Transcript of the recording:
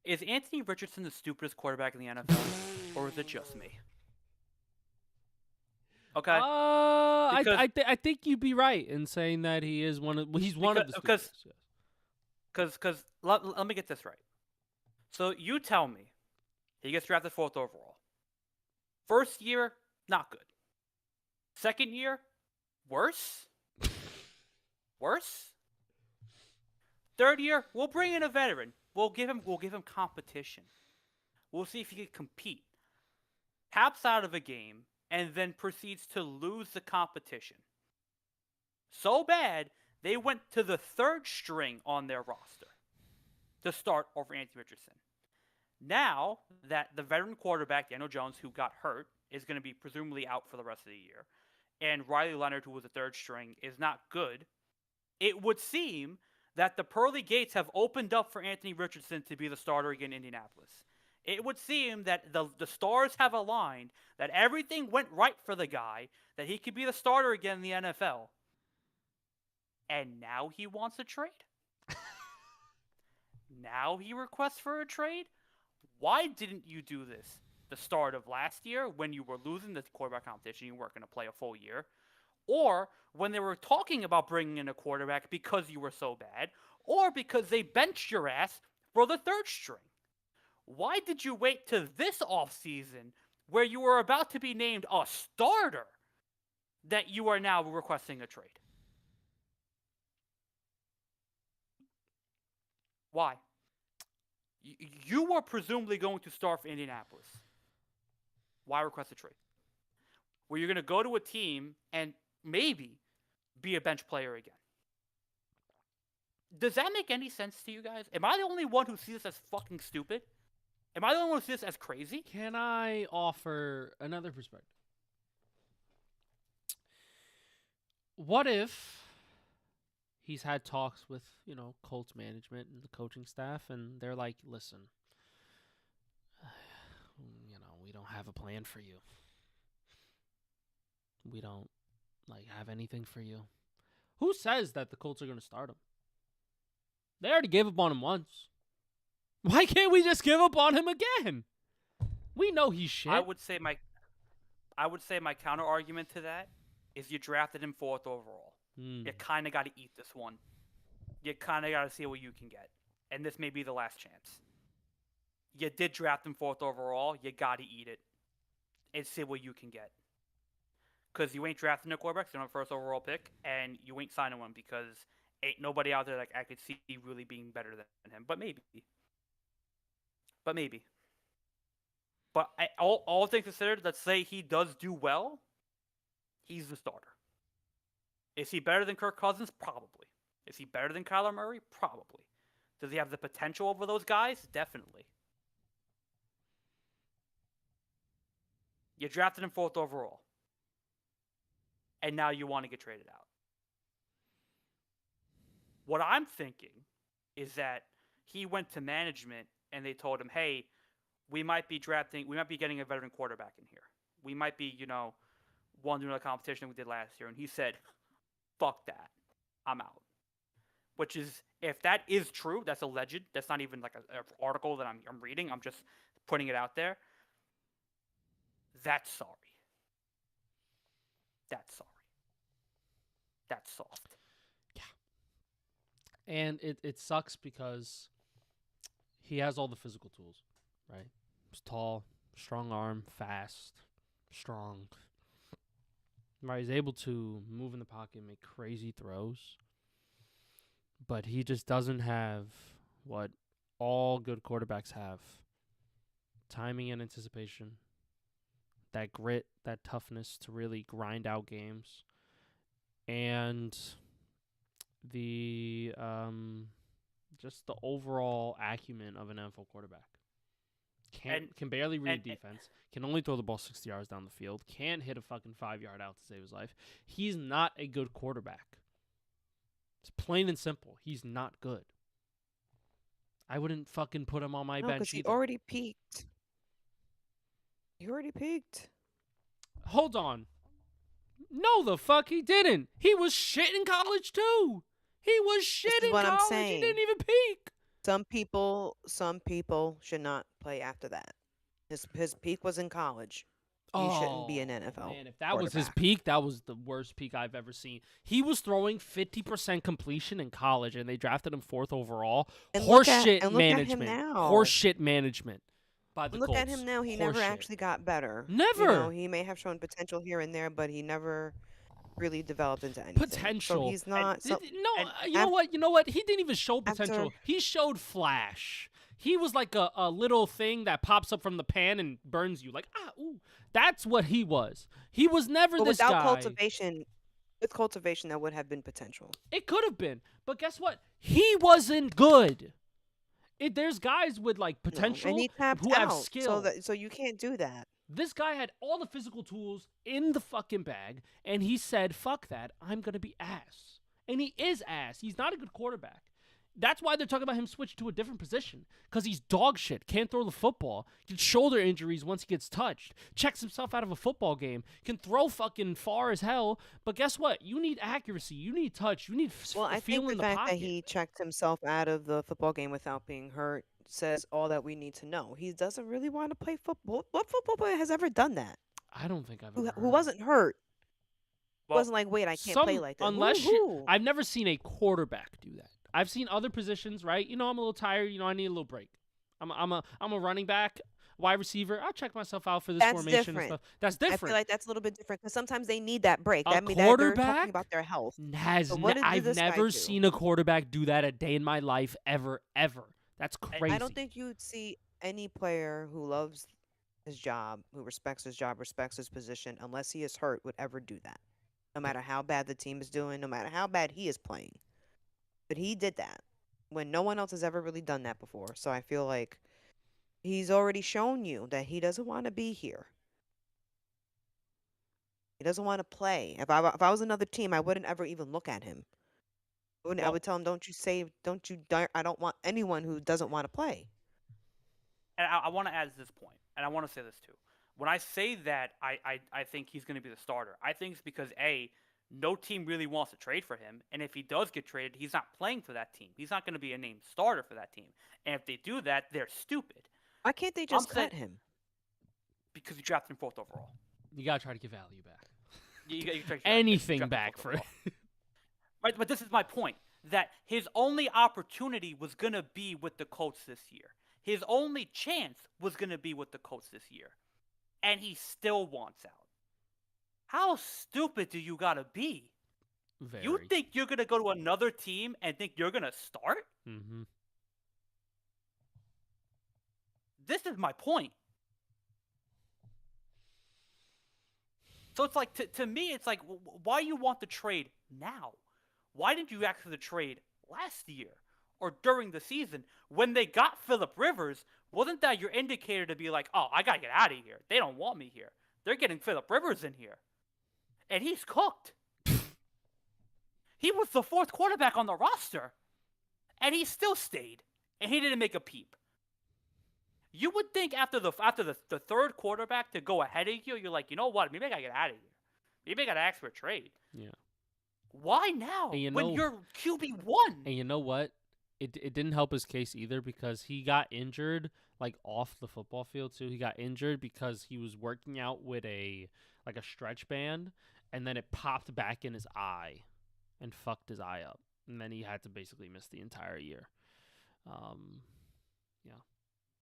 Is Anthony Richardson the stupidest quarterback in the NFL, or is it just me? Okay, because I think you'd be right in saying that he is one of he's one of the because stupidest. Yes. let me get this right. So you tell me he gets drafted 4th overall. First year, not good. Second year, worse. Worse. Third year, we'll bring in a veteran. We'll give him competition. We'll see if he can compete. Taps out of a game and then proceeds to lose the competition. So bad, they went to the 3rd string on their roster to start over Anthony Richardson. Now that the veteran quarterback, Daniel Jones, who got hurt, is going to be presumably out for the rest of the year, and Riley Leonard, who was the 3rd string, is not good, it would seem that the pearly gates have opened up for Anthony Richardson to be the starter again in Indianapolis. It would seem that the stars have aligned, that everything went right for the guy, that he could be the starter again in the NFL. And now he wants a trade? Now he requests for a trade? Why didn't you do this the start of last year when you were losing the quarterback competition, you weren't going to play a full year? Or when they were talking about bringing in a quarterback because you were so bad, or because they benched your ass for the 3rd string? Why did you wait to this offseason where you were about to be named a starter that you are now requesting a trade? Why? You were presumably going to start for Indianapolis. Why request a trade? Where you're going to go to a team and maybe be a bench player again. Does that make any sense to you guys? Am I the only one who sees this as fucking stupid? Am I the only one who sees this as crazy? Can I offer another perspective? What if he's had talks with, Colts management and the coaching staff, and they're like, listen, we don't have a plan for you. We don't, have anything for you. Who says that the Colts are going to start him? They already gave up on him once. Why can't we just give up on him again? We know he's shit. I would say my counter argument to that is you drafted him 4th overall. You kind of got to eat this one. You kind of got to see what you can get. And this may be the last chance. You did draft him 4th overall. You got to eat it and see what you can get. Because you ain't drafting a quarterback, so you don't have a 1st overall pick, and you ain't signing one because ain't nobody out there that I could see really being better than him. But maybe. But all things considered, let's say he does do well, he's the starter. Is he better than Kirk Cousins? Probably. Is he better than Kyler Murray? Probably. Does he have the potential over those guys? Definitely. You drafted him 4th overall. And now you want to get traded out. What I'm thinking is that he went to management and they told him, hey, we might be getting a veteran quarterback in here. We might be, one doing a competition we did last year. And he said, fuck that. I'm out. Which is, if that is true, that's alleged. That's not even like an article that I'm reading. I'm just putting it out there. That's sorry. That's sorry. That's soft. Yeah. And it sucks because he has all the physical tools, right? He's tall, strong arm, fast, strong. Right, he's able to move in the pocket and make crazy throws. But he just doesn't have what all good quarterbacks have. Timing and anticipation. That grit, that toughness to really grind out games. And the just the overall acumen of an NFL quarterback. Can barely read defense. Can only throw the ball 60 yards down the field. Can't hit a fucking 5-yard out to save his life. He's not a good quarterback. It's plain and simple. He's not good. I wouldn't fucking put him on my bench either. He already peaked. He already peaked. Hold on. No, the fuck he didn't. He was shit in college too. He was shit in college. He didn't even peak. Some people should not play after that. His peak was in college. He shouldn't be an Oh, NFL man, if that was his quarterback. peak, that was the worst peak I've ever seen. He was throwing 50% completion in college, and they drafted him 4th overall. And Horseshit look at him management. now. Horseshit management by the Look at Colts. him now. He never Horseshit. actually got better. Never. He may have shown potential here and there, but he never really developed into anything. So Potential. he's not. So No, and you know what? You know what? He didn't even show after potential. He showed flash. He was like a little thing that pops up from the pan and burns you. Like, ooh. That's what he was. He was never but this without guy. cultivation, with cultivation, that would have been potential. It could have been. But guess what? He wasn't good. There's guys with like No, potential and he tapped who have out. skill. So you can't do that. This guy had all the physical tools in the fucking bag, and he said, fuck that, I'm going to be ass. And he is ass. He's not a good quarterback. That's why they're talking about him switch to a different position, because he's dog shit, can't throw the football, gets shoulder injuries once he gets touched, checks himself out of a football game, can throw fucking far as hell, but guess what? You need accuracy, you need touch, you need Well, I feel think in the the fact pocket. that he checked himself out of the football game without being hurt says all that we need to know. He doesn't really want to play football. What football player has ever done that? I don't think I've Who ever who heard. wasn't hurt? well, Wasn't like, wait, I can't play like that. Unless Who? I've never seen a quarterback do that. I've seen other positions, right? I'm a little tired. I need a little break. I'm a running back, wide receiver. I'll check myself out for this That's formation different. and stuff. That's I different. feel like that's a little bit different because sometimes they need that break. A That means that they're quarterback talking about their health. has But what did I've this guy never do? seen a quarterback do that a day in my life ever. That's crazy. I don't think you'd see any player who loves his job, who respects his job, respects his position, unless he is hurt, would ever do that. No matter how bad the team is doing, no matter how bad he is playing. But he did that when no one else has ever really done that before. So I feel like he's already shown you that he doesn't want to be here. He doesn't want to play. If I was another team, I wouldn't ever even look at him. I well, would tell him, I don't want anyone who doesn't want to play. and I want to add this point, and I want to say this too. When I say that I think he's going to be the starter, I think it's because no team really wants to trade for him, and if he does get traded, he's not playing for that team. He's not going to be a named starter for that team, and if they do that, they're stupid. Why can't they just cut him? Because you drafted him 4th overall. You gotta try to get value back. You try to get Anything drafted back 4th for overall. Right, but this is my point, that his only opportunity was going to be with the Colts this year. His only chance was going to be with the Colts this year. And he still wants out. How stupid do you got to be? Very. You think you're going to go to another team and think you're going to start? Mm-hmm. This is my point. So it's like, to me, it's like, why you want the trade now? Why didn't you ask for the trade last year or during the season when they got Phillip Rivers? Wasn't that your indicator to be like, oh, I got to get out of here. They don't want me here. They're getting Phillip Rivers in here. And he's cooked. He was the 4th quarterback on the roster. And he still stayed. And he didn't make a peep. You would think after the 3rd quarterback to go ahead of you, you're like, you know what? Maybe I got to get out of here. Maybe I got to ask for a trade. Yeah. Why now? When you're QB1? And you know what? It didn't help his case either because he got injured like off the football field too. He got injured because he was working out with a stretch band and then it popped back in his eye and fucked his eye up. And then he had to basically miss the entire year. Yeah.